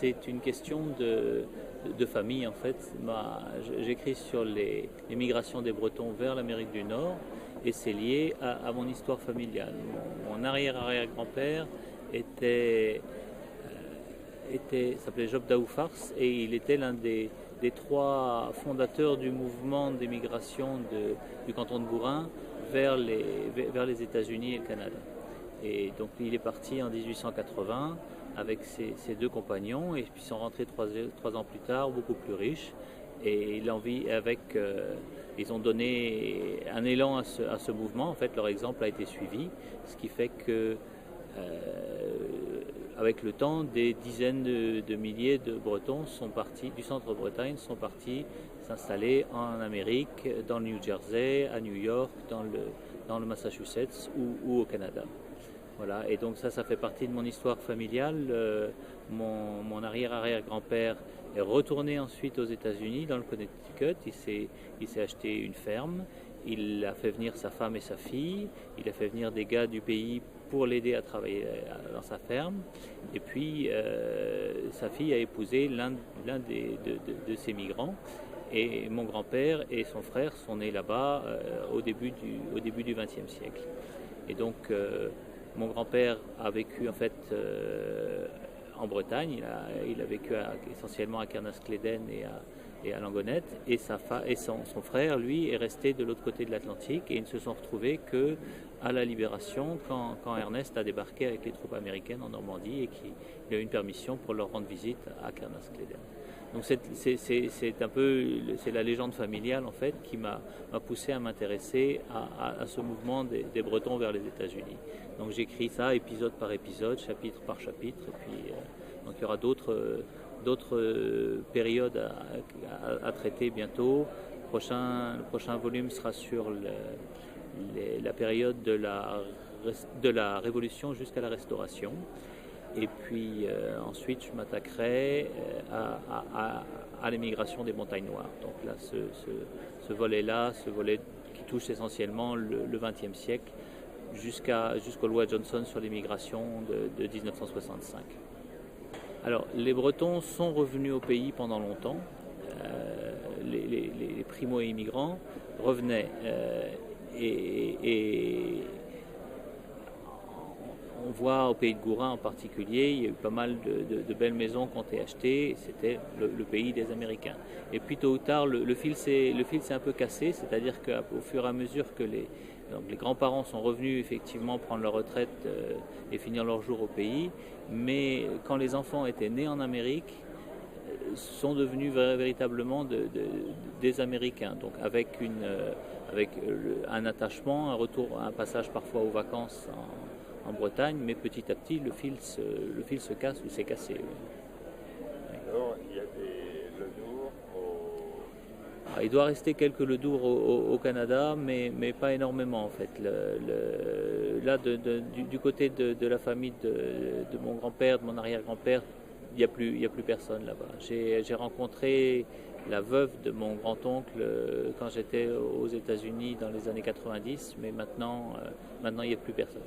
c'est une question de famille en fait. J'écris sur les migrations des Bretons vers l'Amérique du Nord et c'est lié à mon histoire familiale. Mon arrière-arrière-grand-père s'appelait Job Daoufars et il était l'un des trois fondateurs du mouvement d'émigration du canton de Gourin vers les États-Unis et le Canada. Et donc il est parti en 1880 avec ses deux compagnons et puis ils sont rentrés trois ans plus tard, beaucoup plus riches. Et ils ont donné un élan à ce mouvement. En fait, leur exemple a été suivi, ce qui fait que avec le temps, des dizaines de milliers de Bretons sont partis du centre-Bretagne, sont partis s'installer en Amérique, dans le New Jersey, à New York, dans le Massachusetts ou au Canada. Voilà, et donc ça fait partie de mon histoire familiale. Mon arrière-arrière-grand-père est retourné ensuite aux États-Unis, dans le Connecticut. Il s'est acheté une ferme. Il a fait venir sa femme et sa fille. Il a fait venir des gars du pays pour l'aider à travailler dans sa ferme. Et puis, sa fille a épousé l'un de ces migrants. Et mon grand-père et son frère sont nés là-bas au début du XXe siècle. Et donc, mon grand-père a vécu en fait en Bretagne. Il a vécu essentiellement à Kernas-Cléden et à Langonette. Et son frère, lui, est resté de l'autre côté de l'Atlantique. Et ils ne se sont retrouvés qu'à la Libération, quand Ernest a débarqué avec les troupes américaines en Normandie et qu'il a eu une permission pour leur rendre visite à Kernas-Cléden. Donc c'est la légende familiale en fait qui m'a poussé à m'intéresser à ce mouvement des Bretons vers les États-Unis. Donc j'écris ça épisode par épisode, chapitre par chapitre, et puis donc il y aura d'autres périodes à traiter bientôt. Le prochain volume sera sur la période de la Révolution jusqu'à la Restauration. Et puis ensuite, je m'attaquerai à l'émigration des montagnes noires. Donc là, ce volet-là, ce volet qui touche essentiellement le XXe siècle jusqu'au loi Johnson sur l'immigration de 1965. Alors, les Bretons sont revenus au pays pendant longtemps. Les primo-immigrants revenaient et on voit au pays de Gourin en particulier, il y a eu pas mal de belles maisons qui ont été achetées, c'était le pays des Américains. Et puis tôt ou tard, le fil s'est un peu cassé, c'est-à-dire qu'au fur et à mesure que les grands-parents sont revenus effectivement prendre leur retraite et finir leur jour au pays, mais quand les enfants étaient nés en Amérique, sont devenus véritablement des Américains, donc avec un attachement, un retour, un passage parfois aux vacances en Bretagne, mais petit à petit le fil se casse ou s'est cassé. Oui. Alors, il y a des Ledour Il doit rester quelques Ledour au Canada, mais pas énormément en fait. Là, du côté de la famille de mon grand-père, de mon arrière-grand-père, il n'y a plus personne là-bas. J'ai rencontré la veuve de mon grand-oncle quand j'étais aux États-Unis dans les années 90, mais maintenant il n'y a plus personne.